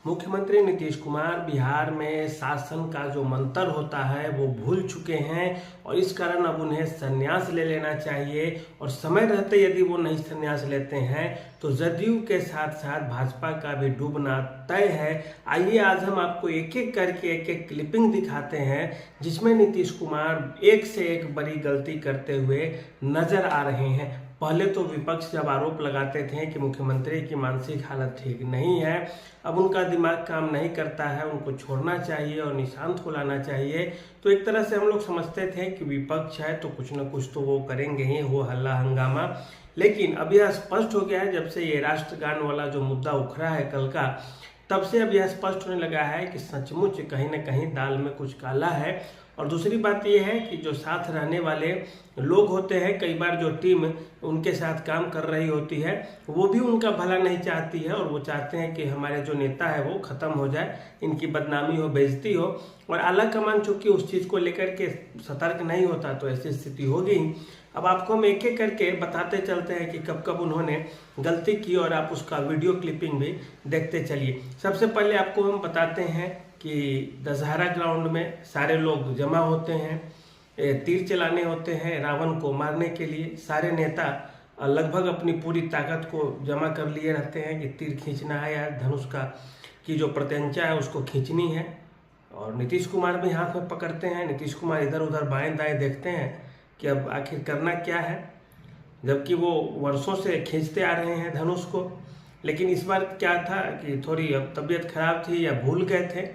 मुख्यमंत्री नीतीश कुमार बिहार में शासन का जो मंत्र होता है वो भूल चुके हैं और इस कारण अब उन्हें संन्यास ले लेना चाहिए। और समय रहते यदि वो नहीं संन्यास लेते हैं तो जदयू के साथ साथ भाजपा का भी डूबना तय है। आइए आज हम आपको एक एक करके एक एक क्लिपिंग दिखाते हैं जिसमें नीतीश कुमार एक से एक बड़ी गलती करते हुए नजर आ रहे हैं। पहले तो विपक्ष जब आरोप लगाते थे कि मुख्यमंत्री की मानसिक हालत ठीक नहीं है, अब उनका दिमाग काम नहीं करता है, उनको छोड़ना चाहिए और निशांत को लाना चाहिए, तो एक तरह से हम लोग समझते थे कि विपक्ष है तो कुछ न कुछ तो वो करेंगे ही, वो हल्ला हंगामा। लेकिन अब यह स्पष्ट हो गया है जब से ये राष्ट्रगान वाला जो मुद्दा उखड़ा है कल का, तब से अब यह स्पष्ट होने लगा है कि सचमुच कहीं न कहीं दाल में कुछ काला है। और दूसरी बात यह है कि जो साथ रहने वाले लोग होते हैं, कई बार जो टीम उनके साथ काम कर रही होती है वो भी उनका भला नहीं चाहती है और वो चाहते हैं कि हमारे जो नेता है वो खत्म हो जाए, इनकी बदनामी हो, बेइज्जती हो। और आला कमान चूंकि उस चीज़ को लेकर के सतर्क नहीं होता तो ऐसी स्थिति होगी। अब आपको हम एक एक करके बताते चलते हैं कि कब कब उन्होंने गलती की और आप उसका वीडियो क्लिपिंग भी देखते चलिए। सबसे पहले आपको हम बताते हैं कि दशहरा ग्राउंड में सारे लोग जमा होते हैं, तीर चलाने होते हैं रावण को मारने के लिए। सारे नेता लगभग अपनी पूरी ताकत को जमा कर लिए रहते हैं कि तीर खींचना है या धनुष का की जो प्रत्यंचा है उसको खींचनी है। और नीतीश कुमार भी हाथ में पकड़ते हैं। नीतीश कुमार इधर उधर बाएं दाएं देखते हैं कि अब आखिर करना क्या है, जबकि वो वर्षों से खींचते आ रहे हैं धनुष को। लेकिन इस बार क्या था कि थोड़ी अब तबीयत खराब थी या भूल गए थे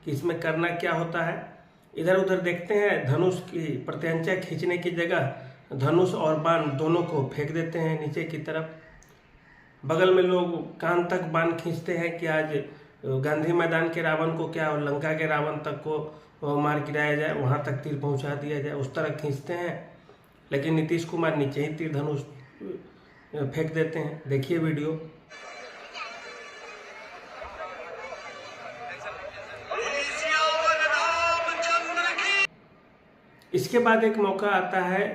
कि इसमें करना क्या होता है। इधर उधर देखते हैं, धनुष की प्रत्यंचा खींचने की जगह धनुष और बाण दोनों को फेंक देते हैं नीचे की तरफ। बगल में लोग कान तक बाण खींचते हैं कि आज गांधी मैदान के रावण को क्या और लंका के रावण तक को मार गिराया जाए, वहां तक तीर पहुंचा दिया जाए, उस तरह खींचते हैं। लेकिन नीतीश कुमार नीचे ही तीर धनुष फेंक देते हैं। देखिए वीडियो। इसके बाद एक मौका आता है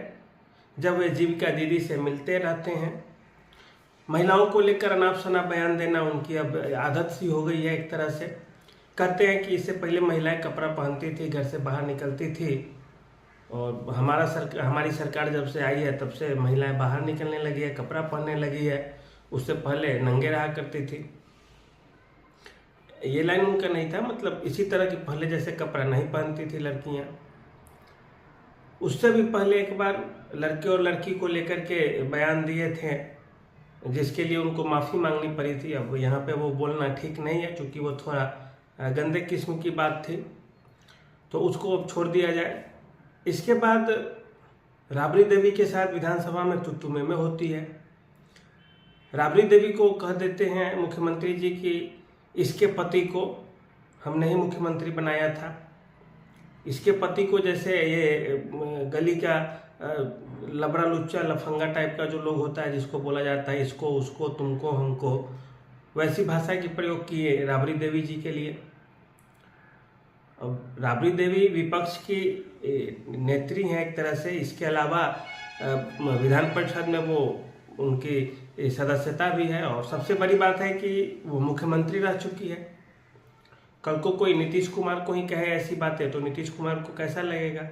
जब वे जीविका दीदी से मिलते रहते हैं। महिलाओं को लेकर अनाप शनाप बयान देना उनकी अब आदत सी हो गई है। एक तरह से कहते हैं कि इससे पहले महिलाएं कपड़ा पहनती थी, घर से बाहर निकलती थी, और हमारी सरकार जब से आई है तब से महिलाएं बाहर निकलने लगी है, कपड़ा पहनने लगी है। उससे पहले नंगे रहा करती थी। ये लाइन उनका नहीं था, मतलब इसी तरह की पहले जैसे कपड़ा नहीं पहनती थी लड़कियां। उससे भी पहले एक बार लड़के और लड़की को लेकर के बयान दिए थे जिसके लिए उनको माफ़ी मांगनी पड़ी थी। अब यहाँ पे वो बोलना ठीक नहीं है क्योंकि वो थोड़ा गंदे किस्म की बात थी, तो उसको अब छोड़ दिया जाए। इसके बाद राबड़ी देवी के साथ विधानसभा में तुत्तु में होती है। राबड़ी देवी को कह देते हैं मुख्यमंत्री जी कि इसके पति को हमने ही मुख्यमंत्री बनाया था। इसके पति को जैसे ये गली का लबड़ा लुच्चा लफंगा टाइप का जो लोग होता है जिसको बोला जाता है इसको उसको तुमको हमको, वैसी भाषा की प्रयोग किए राबड़ी देवी जी के लिए। अब राबड़ी देवी विपक्ष की नेत्री हैं एक तरह से। इसके अलावा विधान परिषद में वो उनकी सदस्यता भी है और सबसे बड़ी बात है कि वो मुख्यमंत्री रह चुकी है। कल को कोई नीतीश कुमार को ही कहे ऐसी बातें तो नीतीश कुमार को कैसा लगेगा।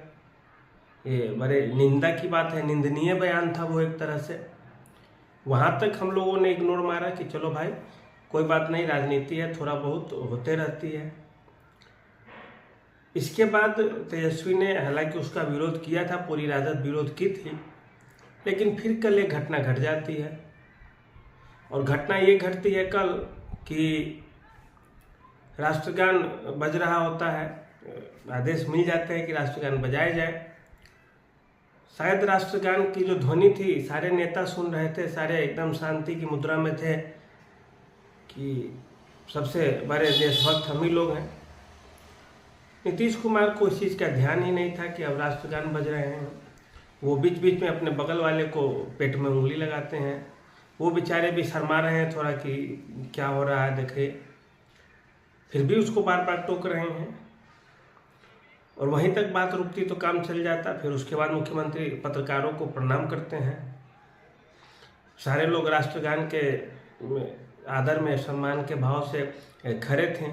ये बड़े निंदा की बात है, निंदनीय बयान था वो एक तरह से। वहां तक हम लोगों ने इग्नोर मारा कि चलो भाई कोई बात नहीं, राजनीति है, थोड़ा बहुत होते रहती है। इसके बाद तेजस्वी ने हालांकि उसका विरोध किया था, पूरी राजद विरोध की थी, लेकिन फिर कल एक घटना घट जाती है। और घटना ये घटती है कल कि राष्ट्रगान बज रहा होता है, आदेश मिल जाते हैं कि राष्ट्रगान बजाया जाए। शायद राष्ट्रगान की जो ध्वनि थी सारे नेता सुन रहे थे, सारे एकदम शांति की मुद्रा में थे कि सबसे बड़े देशभक्त हम ही लोग हैं। नीतीश कुमार को इस चीज़ का ध्यान ही नहीं था कि अब राष्ट्रगान बज रहे हैं। वो बीच बीच में अपने बगल वाले को पेट में उंगली लगाते हैं। वो बेचारे भी शर्मा रहे हैं थोड़ा कि क्या हो रहा है देखे, फिर भी उसको बार बार टोक रहे हैं। और वहीं तक बात रुकती तो काम चल जाता। फिर उसके बाद मुख्यमंत्री पत्रकारों को प्रणाम करते हैं। सारे लोग राष्ट्रगान के आदर में सम्मान के भाव से खड़े थे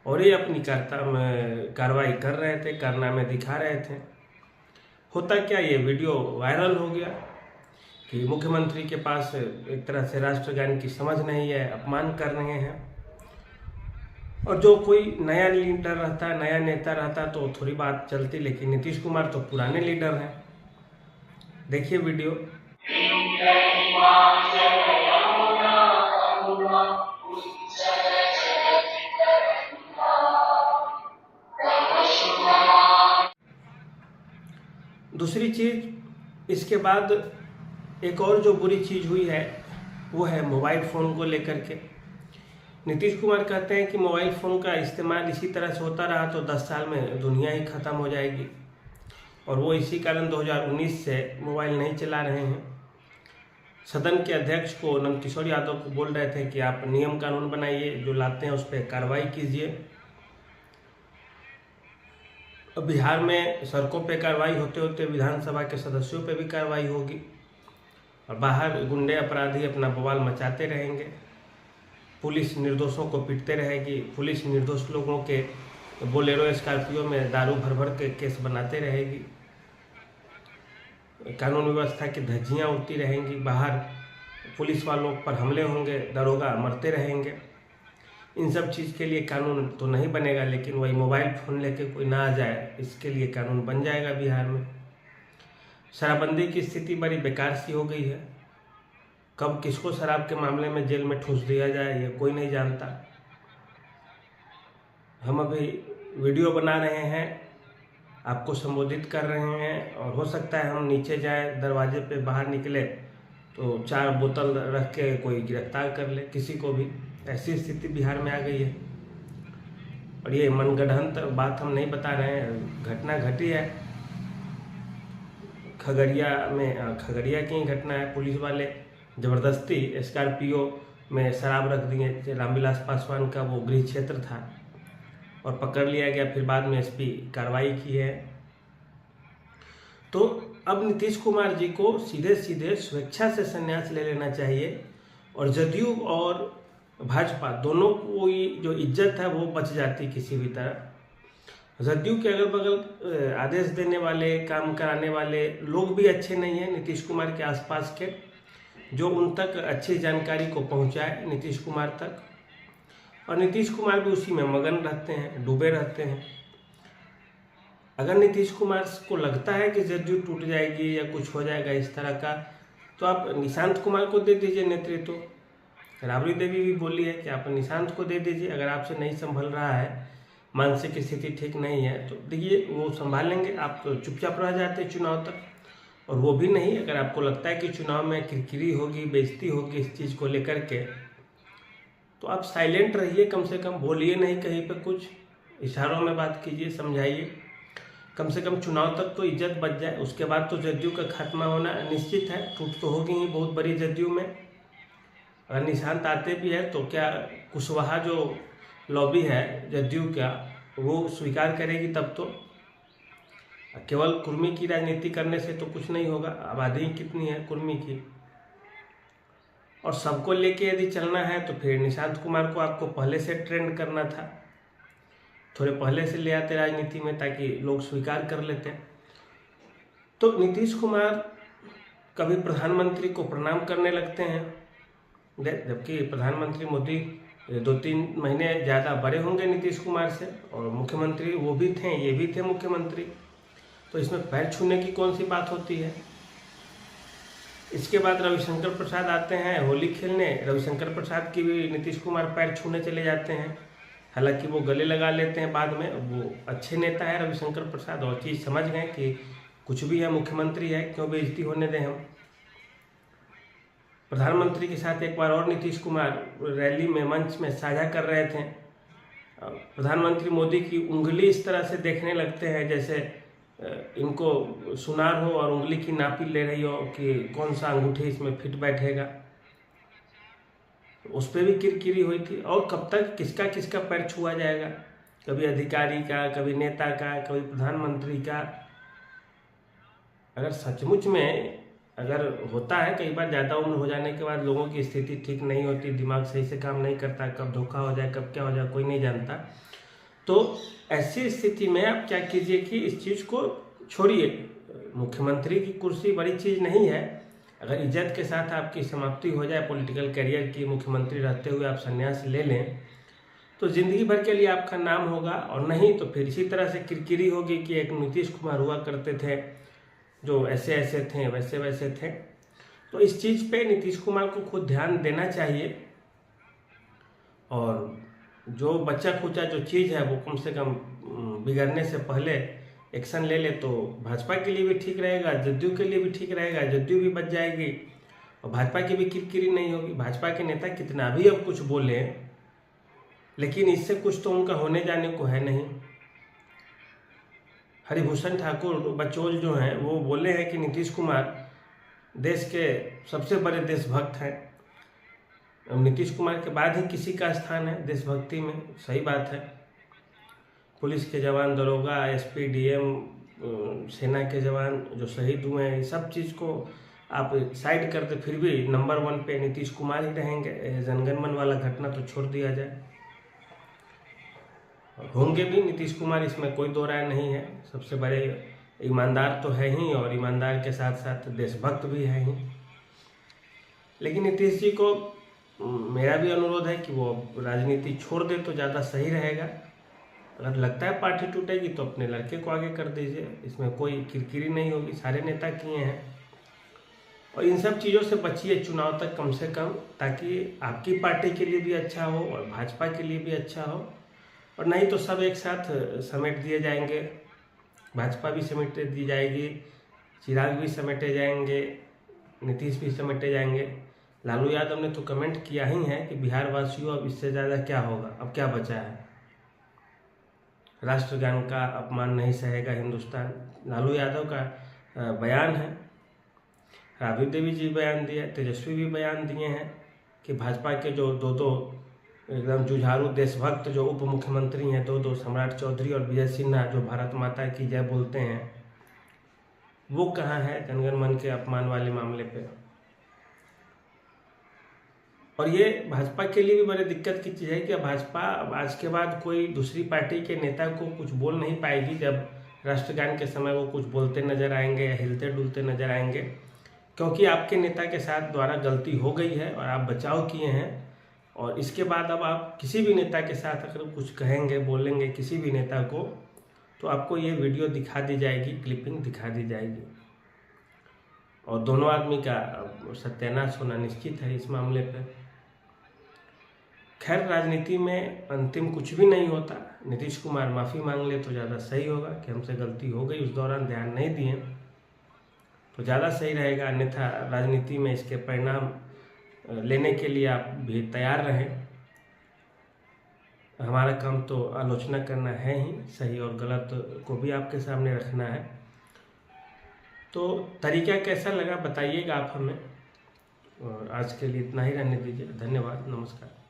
और ये अपनी कार्रवाई कर रहे थे, कारनामे दिखा रहे थे। होता क्या, ये वीडियो वायरल हो गया कि मुख्यमंत्री के पास एक तरह से राष्ट्रगान की समझ नहीं है, अपमान कर रहे हैं। और जो कोई नया लीडर रहता, नया नेता रहता तो थोड़ी बात चलती, लेकिन नीतीश कुमार तो पुराने लीडर हैं। देखिए वीडियो। दूसरी चीज, इसके बाद एक और जो बुरी चीज हुई है वो है मोबाइल फ़ोन को लेकर के। नीतीश कुमार कहते हैं कि मोबाइल फ़ोन का इस्तेमाल इसी तरह से होता रहा तो 10 साल में दुनिया ही ख़त्म हो जाएगी, और वो इसी कारण 2019 से मोबाइल नहीं चला रहे हैं। सदन के अध्यक्ष को नंदकिशोर यादव को बोल रहे थे कि आप नियम कानून बनाइए, जो लाते हैं उस पर कार्रवाई कीजिए। अब बिहार में सड़कों पे कार्रवाई होते होते विधानसभा के सदस्यों पे भी कार्रवाई होगी, और बाहर गुंडे अपराधी अपना बवाल मचाते रहेंगे। पुलिस निर्दोषों को पीटते रहेगी, पुलिस निर्दोष लोगों के बोलेरो स्कॉर्पियो में दारू भर भर के केस बनाते रहेगी, कानून व्यवस्था की धज्जियाँ उड़ती रहेंगी, बाहर पुलिस वालों पर हमले होंगे, दरोगा मरते रहेंगे। इन सब चीज़ के लिए कानून तो नहीं बनेगा, लेकिन वही मोबाइल फ़ोन लेके कोई ना आ जाए, इसके लिए कानून बन जाएगा बिहार में। शराबबंदी की स्थिति बड़ी बेकार सी हो गई है। कब किसको शराब के मामले में जेल में ठूस दिया जाए ये कोई नहीं जानता। हम अभी वीडियो बना रहे हैं, आपको संबोधित कर रहे हैं, और हो सकता है हम नीचे जाए, दरवाजे पे बाहर निकले तो 4 बोतल रख के कोई गिरफ्तार कर ले किसी को भी। ऐसी स्थिति बिहार में आ गई है। और ये मनगढ़ंत बात हम नहीं बता रहे हैं, घटना घटी है खगड़िया में। खगड़िया की घटना है, पुलिस वाले ज़बरदस्ती स्कॉर्पियो में शराब रख दिए। रामविलास पासवान का वो गृह क्षेत्र था और पकड़ लिया गया, फिर बाद में एसपी कार्रवाई की है। तो अब नीतीश कुमार जी को सीधे सीधे स्वेच्छा से संन्यास ले लेना चाहिए, और जदयू और भाजपा दोनों को जो इज्जत है वो बच जाती किसी भी तरह। जदयू के अगल बगल आदेश देने वाले, काम कराने वाले लोग भी अच्छे नहीं हैं नीतीश कुमार के आसपास के, जो उन तक अच्छी जानकारी को पहुंचाए नीतीश कुमार तक, और नीतीश कुमार भी उसी में मगन रहते हैं, डूबे रहते हैं। अगर नीतीश कुमार को लगता है कि जदयू टूट जाएगी या कुछ हो जाएगा इस तरह का, तो आप निशांत कुमार को दे दीजिए नेतृत्व। राबड़ी देवी भी बोली है कि आप निशांत को दे दीजिए, अगर आपसे नहीं संभल रहा है, मानसिक स्थिति ठीक नहीं है तो देखिए वो संभाल लेंगे, आप तो चुपचाप रह जाते चुनाव तक। और वो भी नहीं, अगर आपको लगता है कि चुनाव में किरकिरी होगी, बेइज्जती होगी इस चीज़ को लेकर के, तो आप साइलेंट रहिए, कम से कम बोलिए नहीं कहीं पे कुछ, इशारों में बात कीजिए, समझाइए, कम से कम चुनाव तक तो इज्जत बच जाए। उसके बाद तो जदयू का खात्मा होना निश्चित है, टूट तो होगी ही बहुत बड़ी जदयू में। अगर निशांत आते भी है तो क्या कुशवाहा जो लॉबी है जदयू का वो स्वीकार करेगी? तब तो केवल कुर्मी की राजनीति करने से तो कुछ नहीं होगा, आबादी कितनी है कुर्मी की। और सबको लेके यदि चलना है तो फिर निशांत कुमार को आपको पहले से ट्रेंड करना था, थोड़े पहले से ले आते राजनीति में ताकि लोग स्वीकार कर लेते। तो नीतीश कुमार कभी प्रधानमंत्री को प्रणाम करने लगते हैं, जबकि प्रधानमंत्री मोदी 2-3 महीने ज़्यादा बड़े होंगे नीतीश कुमार से, और मुख्यमंत्री वो भी थे, ये भी थे मुख्यमंत्री, तो इसमें पैर छूने की कौन सी बात होती है। इसके बाद रविशंकर प्रसाद आते हैं होली खेलने, रविशंकर प्रसाद की भी नीतीश कुमार पैर छूने चले जाते हैं, हालांकि वो गले लगा लेते हैं बाद में। वो अच्छे नेता है रविशंकर प्रसाद, और चीज़ समझ गए कि कुछ भी है, मुख्यमंत्री है, क्यों बेइज्जती होने दें हम। प्रधानमंत्री के साथ एक बार और नीतीश कुमार रैली में मंच में साझा कर रहे थे, प्रधानमंत्री मोदी की उंगली इस तरह से देखने लगते हैं जैसे इनको सुनार हो और उंगली की नापी ले रही हो कि कौन सा अंगूठी इसमें फिट बैठेगा। उस पर भी किरकिरी हुई थी। और कब तक किसका किसका पैर छुआ जाएगा, कभी अधिकारी का, कभी नेता का, कभी प्रधानमंत्री का। अगर सचमुच में अगर होता है कई बार, ज़्यादा उम्र हो जाने के बाद लोगों की स्थिति ठीक नहीं होती, दिमाग सही से काम नहीं करता, कब धोखा हो जाए कब क्या हो जाए कोई नहीं जानता। तो ऐसी स्थिति में आप क्या कीजिए कि इस चीज़ को छोड़िए। मुख्यमंत्री की कुर्सी बड़ी चीज़ नहीं है। अगर इज्जत के साथ आपकी समाप्ति हो जाए पॉलिटिकल करियर की, मुख्यमंत्री रहते हुए आप संन्यास ले लें, तो ज़िंदगी भर के लिए आपका नाम होगा। और नहीं तो फिर इसी तरह से किरकिरी होगी कि एक नीतीश कुमार हुआ करते थे जो ऐसे ऐसे थे वैसे वैसे थे। तो इस चीज़ पे नीतीश कुमार को खुद ध्यान देना चाहिए, और जो बच्चा खुचा जो चीज़ है वो कम से कम बिगड़ने से पहले एक्शन ले ले, तो भाजपा के लिए भी ठीक रहेगा, जदयू के लिए भी ठीक रहेगा, जदयू भी बच जाएगी और भाजपा की भी किरकिरी नहीं होगी। भाजपा के नेता कितना भी अब कुछ बोले, लेकिन इससे कुछ तो उनका होने जाने को है नहीं। हरिभूषण ठाकुर बचौल जो हैं वो बोले हैं कि नीतीश कुमार देश के सबसे बड़े देशभक्त हैं। नीतीश कुमार के बाद ही किसी का स्थान है देशभक्ति में, सही बात है। पुलिस के जवान, दरोगा, एसपी, डीएम, सेना के जवान जो शहीद हुए हैं, सब चीज़ को आप साइड कर दे, फिर भी नंबर 1 पे नीतीश कुमार ही रहेंगे। जनगणमन वाला घटना तो छोड़ दिया जाए, होंगे भी नीतीश कुमार, इसमें कोई दो राय नहीं है। सबसे बड़े ईमानदार तो है ही, और ईमानदार के साथ साथ देशभक्त भी है ही। लेकिन नीतीश जी को मेरा भी अनुरोध है कि वो राजनीति छोड़ दे तो ज़्यादा सही रहेगा। अगर लगता है पार्टी टूटेगी तो अपने लड़के को आगे कर दीजिए, इसमें कोई किरकिरी नहीं होगी, सारे नेता किए हैं। और इन सब चीज़ों से बचिए चुनाव तक कम से कम, ताकि आपकी पार्टी के लिए भी अच्छा हो और भाजपा के लिए भी अच्छा हो। और नहीं तो सब एक साथ समेट दिए जाएंगे, भाजपा भी समेट दी जाएगी, चिराग भी समेटे जाएंगे, नीतीश भी समेटे जाएंगे। लालू यादव ने तो कमेंट किया ही है कि बिहार वासियों अब इससे ज़्यादा क्या होगा, अब क्या बचा है, राष्ट्रगान का अपमान नहीं सहेगा हिंदुस्तान, लालू यादव का बयान है। राबड़ी देवी जी बयान दिए, तेजस्वी भी बयान दिए हैं कि भाजपा के जो दो एकदम जुझारू देशभक्त जो उप मुख्यमंत्री हैं, दो सम्राट चौधरी और विजय सिन्हा, जो भारत माता की जय बोलते हैं, वो कहाँ है जनगणमन के अपमान वाले मामले पे। और ये भाजपा के लिए भी बड़ी दिक्कत की चीज़ है कि भाजपा आज के बाद कोई दूसरी पार्टी के नेता को कुछ बोल नहीं पाएगी। जब राष्ट्रगान के समय वो कुछ बोलते नजर आएंगे या हिलते डुलते नजर आएंगे, क्योंकि आपके नेता के साथ द्वारा गलती हो गई है और आप बचाव किए हैं। और इसके बाद अब आप किसी भी नेता के साथ अगर कुछ कहेंगे, बोलेंगे किसी भी नेता को, तो आपको ये वीडियो दिखा दी जाएगी, क्लिपिंग दिखा दी जाएगी, और दोनों आदमी का सत्यानाश होना निश्चित है इस मामले पे। खैर, राजनीति में अंतिम कुछ भी नहीं होता। नीतीश कुमार माफ़ी मांग ले तो ज़्यादा सही होगा कि हमसे गलती हो गई, उस दौरान ध्यान नहीं दिए तो ज़्यादा सही रहेगा। अन्यथा राजनीति में इसके परिणाम लेने के लिए आप भी तैयार रहें। हमारा काम तो आलोचना करना है ही, सही और गलत को भी आपके सामने रखना है। तो तरीका कैसा लगा बताइएगा आप हमें, और आज के लिए इतना ही रहने दीजिए। धन्यवाद, नमस्कार।